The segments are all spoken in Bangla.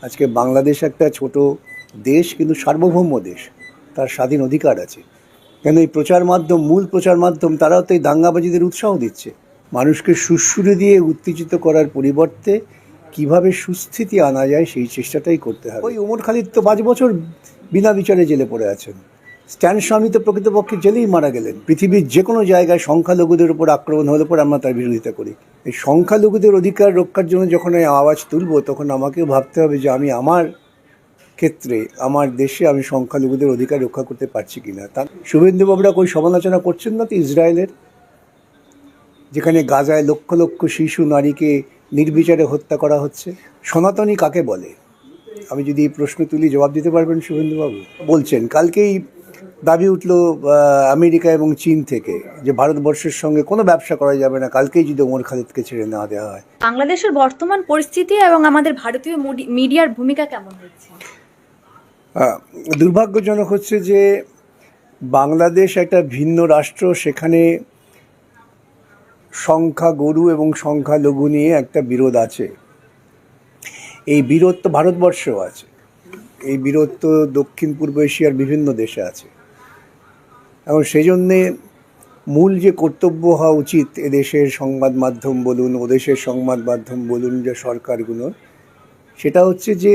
আজকে বাংলাদেশ একটা ছোট দেশ, কিন্তু সার্বভৌম দেশ, তার স্বাধীন অধিকার আছে। কেন এই প্রচার মাধ্যম, মূল প্রচার মাধ্যম, তারাও তো এই দাঙ্গাবাজিদের উৎসাহ দিচ্ছে। মানুষকে সুড়সুড়ি দিয়ে উত্তেজিত করার পরিবর্তে কিভাবে সুস্থিতি আনা যায় সেই চেষ্টাটাই করতে হবে। ওই ওমর খালিদ তো 5 বছর বিনা বিচারে জেলে পড়ে আছেন। স্ট্যান স্বামী তো প্রকৃতপক্ষে জেলেই মারা গেলেন। পৃথিবীর যে কোনো জায়গায় সংখ্যালঘুদের উপর আক্রমণ হলে পরে আমরা তার বিরোধিতা করি। এই সংখ্যালঘুদের অধিকার রক্ষার জন্য যখন আমি আওয়াজ তুলব, তখন আমাকেও ভাবতে হবে যে আমি আমার ক্ষেত্রে, আমার দেশে আমি সংখ্যালঘুদের অধিকার রক্ষা করতে পারছি কিনা। তা শুভেন্দুবাবুরা কই সমালোচনা করছেন না তো ইসরায়েলের, যেখানে গাজায় লক্ষ লক্ষ শিশু নারীকে নির্বিচারে হত্যা করা হচ্ছে। সনাতনী কাকে বলে? আমি যদি এই প্রশ্ন তুলি, জবাব দিতে পারবেন শুভেন্দুবাবু? বলছেন কালকেই দাবি উঠল আমেরিকা এবং চীন থেকে যে ভারতবর্ষের সঙ্গে কোনো ব্যবসা করা যাবে না কালকেই যদি ওমর খালিদকে ছেড়ে না দেওয়া হয়। বাংলাদেশের বর্তমান পরিস্থিতি এবং আমাদের ভারতীয় মিডিয়ার ভূমিকা কেমন হচ্ছে? দুর্ভাগ্যজনক হচ্ছে যে বাংলাদেশ একটা ভিন্ন রাষ্ট্র, সেখানে সংখ্যা গরু এবং সংখ্যালঘু নিয়ে একটা বিরোধ আছে। এই বিরোধ তো ভারতবর্ষেও আছে, এই বিরোধ তো দক্ষিণ পূর্ব এশিয়ার বিভিন্ন দেশে আছে। এবং সেই জন্যে মূল যে কর্তব্য হওয়া উচিত এদেশের সংবাদ মাধ্যম বলুন, ওদেশের সংবাদ মাধ্যম বলুন, যে সরকারগুলোর, সেটা হচ্ছে যে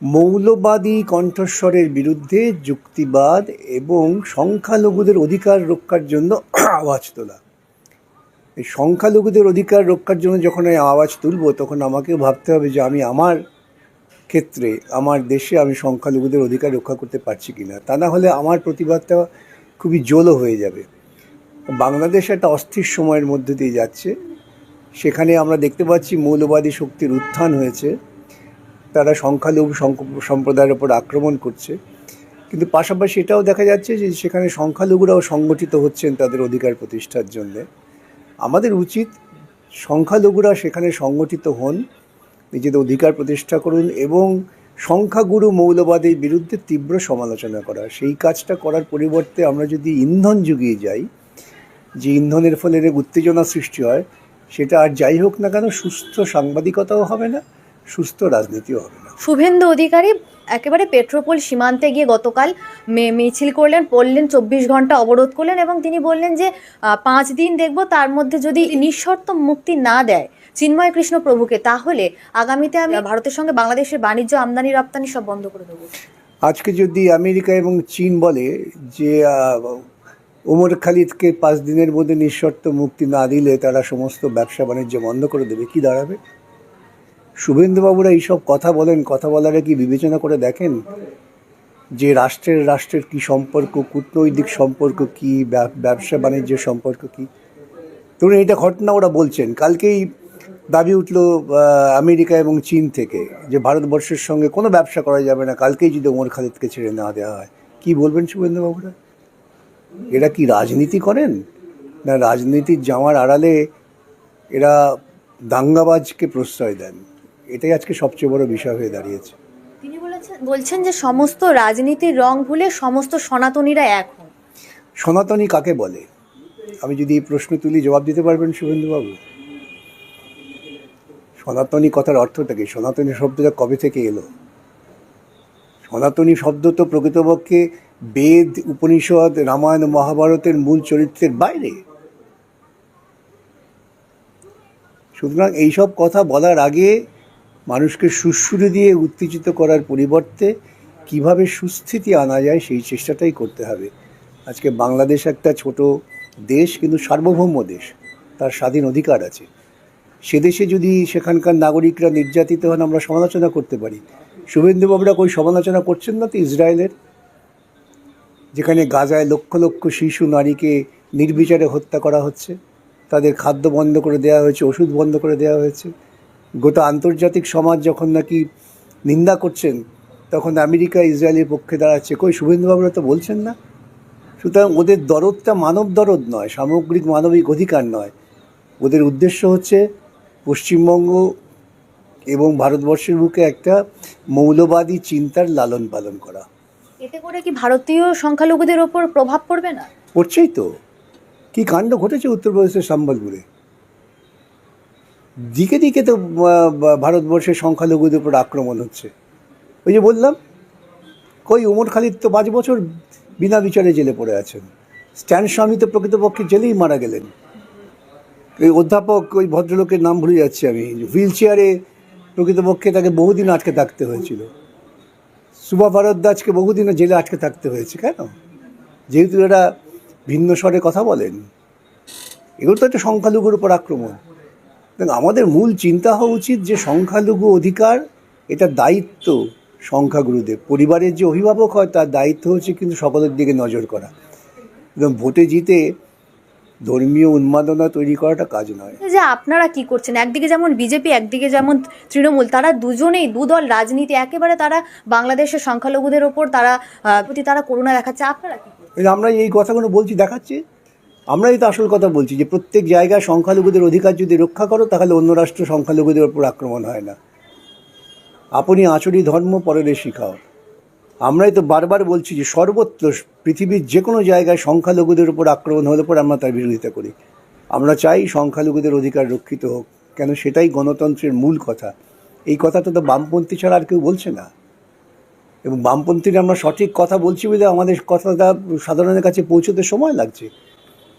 মৌলবাদী কণ্ঠস্বরের বিরুদ্ধে যুক্তিবাদ এবং সংখ্যালঘুদের অধিকার রক্ষার জন্য আওয়াজ তোলা। এই সংখ্যালঘুদের অধিকার রক্ষার জন্য যখন আমি আওয়াজ তুলব, তখন আমাকেও ভাবতে হবে যে আমি আমার ক্ষেত্রে, আমার দেশে আমি সংখ্যালঘুদের অধিকার রক্ষা করতে পারছি কিনা। তা না হলে আমার প্রতিবাদটা খুবই জোলো হয়ে যাবে। বাংলাদেশ একটা অস্থির সময়ের মধ্যে দিয়ে যাচ্ছে। সেখানে আমরা দেখতে পাচ্ছি মৌলবাদী শক্তির উত্থান হয়েছে, তারা সংখ্যালঘু সম্প্রদায়ের ওপর আক্রমণ করছে। কিন্তু পাশাপাশি এটাও দেখা যাচ্ছে যে সেখানে সংখ্যালঘুরাও সংগঠিত হচ্ছেন তাদের অধিকার প্রতিষ্ঠার জন্যে। আমাদের উচিত সংখ্যালঘুরা সেখানে সংগঠিত হন, নিজেদের অধিকার প্রতিষ্ঠা করুন এবং সংখ্যাগুরু মৌলবাদের বিরুদ্ধে তীব্র সমালোচনা করা। সেই কাজটা করার পরিবর্তে আমরা যদি ইন্ধন জুগিয়ে যাই, যে ইন্ধনের ফলে উত্তেজনা সৃষ্টি হয়, সেটা আর যাই হোক না কেন সুস্থ সাংবাদিকতাও হবে না, সুস্থ রাজনীতিও হবে না। শুভেন্দু অধিকারী একেবারে পেট্রোপোল সীমান্তে গিয়ে গতকাল মিছিল করলেন, পড়লেন, 24 ঘন্টা অবরোধ করলেন এবং তিনি বললেন যে 5 দিন দেখব, তার মধ্যে যদি নিঃশর্ত মুক্তি না দেয় চিন্ময় কৃষ্ণ প্রভুকে, তাহলে আগামীতে আমি ভারতের সঙ্গে বাংলাদেশের বাণিজ্য, আমদানি রপ্তানি সব বন্ধ করে দেবো। আজকে যদি আমেরিকা এবং চীন বলে যে ওমর খালিদকে 5 দিনের মধ্যে নিঃশর্ত মুক্তি না দিলে তারা সমস্ত ব্যবসা বাণিজ্য বন্ধ করে দেবে, কি দাঁড়াবে? শুভেন্দুবাবুরা এইসব কথা বলেন, কথা বলারে কি বিবেচনা করে দেখেন যে রাষ্ট্রের কি সম্পর্ক, কূটনৈতিক সম্পর্ক কি, ব্যবসা বাণিজ্যের সম্পর্ক কি? ধরুন এইটা ঘটনা ওরা বলছেন, কালকেই দাবি উঠল আমেরিকা এবং চীন থেকে যে ভারতবর্ষের সঙ্গে কোনো ব্যবসা করা যাবে না কালকেই যদি ওমর খালিদকে ছেড়ে না দেওয়া হয়। কি বলবেন শুভেন্দুবাবুরা? এরা কি রাজনীতি করেন, না রাজনীতির জামার আড়ালে এরা দাঙ্গাবাজকে প্রশ্রয় দেন? এটাই আজকে সবচেয়ে বড় বিষয় হয়ে দাঁড়িয়েছে। তিনি বলছেন যে সমস্ত রাজনীতির রং ভুলে সমস্ত সনাতনীরা এক হন। সনাতনী কাকে বলে? আমি যদি এই প্রশ্ন তুলি, জবাব দিতে পারবেন শুভেন্দুবাবু? সনাতনী কথার অর্থটা কি? সনাতনী শব্দটা কবে থেকে এলো? সনাতনী শব্দ তো প্রকৃতপক্ষে বেদ, উপনিষদ, রামায়ণ, মহাভারতের মূল চরিত্রের বাইরে। সুতরাং এইসব কথা বলার আগে মানুষকে সুড়সুড়ি দিয়ে উত্তেজিত করার পরিবর্তে কিভাবে সুস্থিতি আনা যায় সেই চেষ্টাটাই করতে হবে। আজকে বাংলাদেশ একটা ছোট দেশ, কিন্তু সার্বভৌম দেশ, তার স্বাধীন অধিকার আছে। সে দেশে যদি সেখানকার নাগরিকরা নির্যাতিত হন, আমরা সমালোচনা করতে পারি। শুভেন্দুবাবুরা কই সমালোচনা করছেন না তো ইসরায়েলের, যেখানে গাজায় লক্ষ লক্ষ শিশু নারীকে নির্বিচারে হত্যা করা হচ্ছে, তাদের খাদ্য বন্ধ করে দেওয়া হয়েছে, ওষুধ বন্ধ করে দেওয়া হয়েছে। গোটা আন্তর্জাতিক সমাজ যখন নাকি নিন্দা করছেন, তখন আমেরিকা ইসরায়েলের পক্ষে দাঁড়াচ্ছে। কই শুভেন্দুবাবুরা তো বলছেন না। সুতরাং ওদের দরদটা মানব দরদ নয়, সামগ্রিক মানবিক অধিকার নয়। ওদের উদ্দেশ্য হচ্ছে পশ্চিমবঙ্গ এবং ভারতবর্ষের বুকে একটা মৌলবাদী চিন্তার লালন পালন করা। এতে করে কি ভারতীয় সংখ্যালঘুদের ওপর প্রভাব পড়বে না? পড়ছেই তো। কি কাণ্ড ঘটেছে উত্তরপ্রদেশের সম্বলপুরে। দিকে দিকে তো ভারতবর্ষের সংখ্যালঘুদের উপর আক্রমণ হচ্ছে। ওই যে বললাম, কই ওমর খালিদ তো 5 বছর বিনা বিচারে জেলে পড়ে আছেন। স্ট্যান স্বামী তো প্রকৃতপক্ষে জেলেই মারা গেলেন। ওই অধ্যাপক, ওই ভদ্রলোকের নাম ভুলে যাচ্ছি আমি, হুইল চেয়ারে প্রকৃতপক্ষে তাকে বহুদিন আটকে থাকতে হয়েছিল। সুভা ভারদ্বাজকে বহুদিন জেলে আটকে থাকতে হয়েছে। কেন? যেহেতু এরা ভিন্ন স্বরে কথা বলেন। এগুলো তো একটা সংখ্যালঘুর উপর আক্রমণ। আমাদের মূল চিন্তা হওয়া উচিত যে সংখ্যালঘু অধিকার এটা দায়িত্ব সংখ্যাগুরুদের। পরিবারের যে অভিভাবক হয় তার দায়িত্ব হচ্ছে কিন্তু সকলের দিকে নজর করা। এবং ভোটে জিতে ধর্মীয় উন্মাদনা তৈরি করাটা কাজ নয়। যে আপনারা কি করছেন, একদিকে যেমন বিজেপি একদিকে যেমন তৃণমূল, তারা দুজনেই দুদল রাজনীতি, একেবারে তারা বাংলাদেশের সংখ্যালঘুদের ওপর প্রতি তারা করুণা দেখাচ্ছে। আপনারা কি করছেন? আমরা এই কথাগুলো বলছি দেখাচ্ছি, আমরাই তো আসল কথা বলছি যে প্রত্যেক জায়গায় সংখ্যালঘুদের অধিকার যদি রক্ষা করো তাহলে অন্য রাষ্ট্র সংখ্যালঘুদের ওপর আক্রমণ হয় না। আপনি আচরি ধর্ম পরের শিখাও। আমরাই তো বারবার বলছি যে সর্বত্র পৃথিবীর যে কোনো জায়গায় সংখ্যালঘুদের উপর আক্রমণ হলে পর আমরা তার বিরোধিতা করি। আমরা চাই সংখ্যালঘুদের অধিকার রক্ষিত হোক, কেন সেটাই গণতন্ত্রের মূল কথা। এই কথাটা তো বামপন্থী ছাড়া আর কেউ বলছে না। এবং বামপন্থীরা আমরা সঠিক কথা বলছি বলে আমাদের কথাটা সাধারণের কাছে পৌঁছতে সময় লাগছে।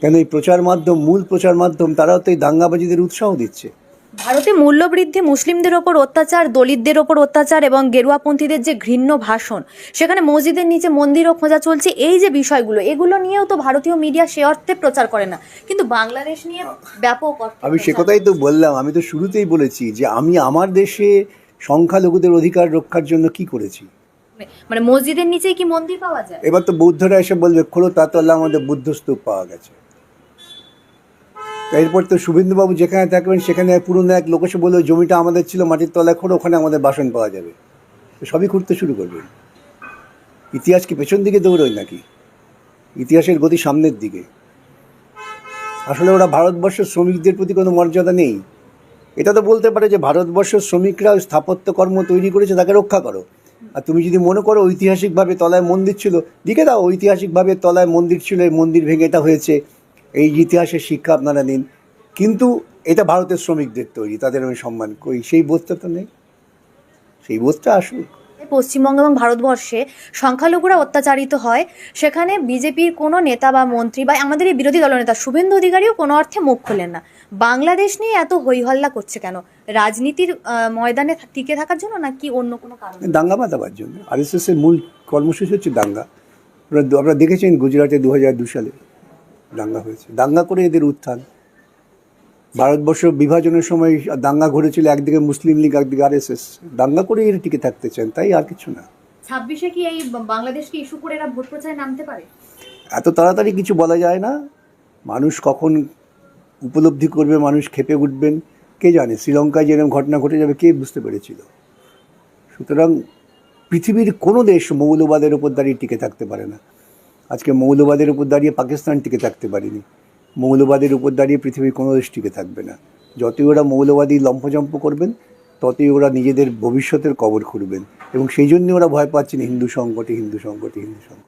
কেন এই প্রচার মাধ্যম, মূল প্রচার মাধ্যম, তারাও তো এই দাঙ্গাবাজিদের উৎসাহ দিচ্ছে। ভারতে মূল্যবৃদ্ধি, মুসলিমদের ওপর অত্যাচার, দলিতদের ওপর অত্যাচার এবং গেরুয়াপন্থীদের যে ঘৃণ্য ভাষণ, সেখানে মসজিদের নিচে মন্দিরও খোঁজা চলছে, এই যে বিষয়গুলো, এগুলো নিয়েও তো ভারতীয় মিডিয়া সে অর্থে প্রচার করে না, কিন্তু বাংলাদেশ নিয়ে ব্যাপক আমি সে কথাই তো বললাম। আমি তো শুরুতেই বলেছি যে আমি আমার দেশে সংখ্যালঘুদের অধিকার রক্ষার জন্য কি করেছি। মানে মসজিদের নিচেই কি মন্দির পাওয়া যায়? এবার তো বৌদ্ধরা এসে বলবে খোলো তাতল্লা আমাদের বুদ্ধ স্তূপ পাওয়া গেছে। এরপর তো শুভেন্দুবাবু যেখানে থাকবেন সেখানে পুরনো এক লোক এসে বলবে জমিটা আমাদের ছিল, মাটির তলায় খোঁড়ো, ওখানে আমাদের বাসন পাওয়া যাবে। সবই খুঁড়তে শুরু করবেন। ইতিহাস কি পেছন দিকে দৌড়োয় নাকি? ইতিহাসের গতি সামনের দিকে। আসলে ওরা ভারতবর্ষের শ্রমিকদের প্রতি কোনো মর্যাদা নেই। এটা তো বলতে পারে যে ভারতবর্ষের শ্রমিকরা স্থাপত্যকর্ম তৈরি করেছে, তাকে রক্ষা করো। আর তুমি যদি মনে করো ঐতিহাসিকভাবে তলায় মন্দির ছিল, দিকে দাও, ঐতিহাসিকভাবে তলায় মন্দির ছিল, এই মন্দির ভেঙে এটা হয়েছে, এই ইতিহাসের শিক্ষা আপনারা নিন। কিন্তু এটা ভারতের শ্রমিকদের তৈরি, তাদের আমি সম্মান করি। সেই বোধটা তো নেই। সেই বোধটা আসুক। পশ্চিমবঙ্গ এবং ভারতবর্ষে সংখ্যালঘুরা অত্যাচারিত হয়, সেখানে বিজেপির কোনো নেতা বা মন্ত্রী বা আমাদের এই বিরোধী দলনেতা শুভেন্দু অধিকারীও কোনো অর্থে মুখ খোলেন না। বাংলাদেশ নিয়ে এত হইহল্লা করছে কেন? রাজনীতির ময়দানে টিকে থাকার জন্য নাকি অন্য কোনো কারণ? দাঙ্গা বাঁধাবার জন্য। আরএসএস এর মূল কর্মসূচি হচ্ছে দাঙ্গা। আপনারা দেখেছেন গুজরাটে 2002 সালে দাঙ্গা হয়েছে। দাঙ্গা করে এদের উত্থান। ভারতবর্ষ বিভাজনের সময় দাঙ্গা ঘটেছিল, একদিকে মুসলিম লীগ একদিকে আরএসএস। দাঙ্গা করে এরা টিকে থাকতে চান, তাই আর কিছু না। 26-এ কি এই বাংলাদেশকে ইস্যু করে এরা ভোট প্রচারে নামতে পারে? এত তাড়াতাড়ি কিছু বলা যায় না। মানুষ কখন উপলব্ধি করবে, মানুষ ক্ষেপে উঠবেন কে জানে। শ্রীলঙ্কায় যেরকম ঘটনা ঘটে যাবে কে বুঝতে পেরেছিল। সুতরাং পৃথিবীর কোনো দেশ মৌলবাদের উপর দাঁড়িয়ে টিকে থাকতে পারে না। আজকে মৌলবাদের উপর দাঁড়িয়ে পাকিস্তান টিকে থাকতে পারেনি। মৌলবাদের উপর দাঁড়িয়ে পৃথিবীর কোনো দেশ টিকে থাকবে না। যতই ওরা মৌলবাদী লম্ফজম্প করবেন ততই ওরা নিজেদের ভবিষ্যতের কবর খুঁড়বেন। এবং সেই জন্যই ওরা ভয় পাচ্ছেন হিন্দু সংকটে, হিন্দু সংকটে, হিন্দু সংকট।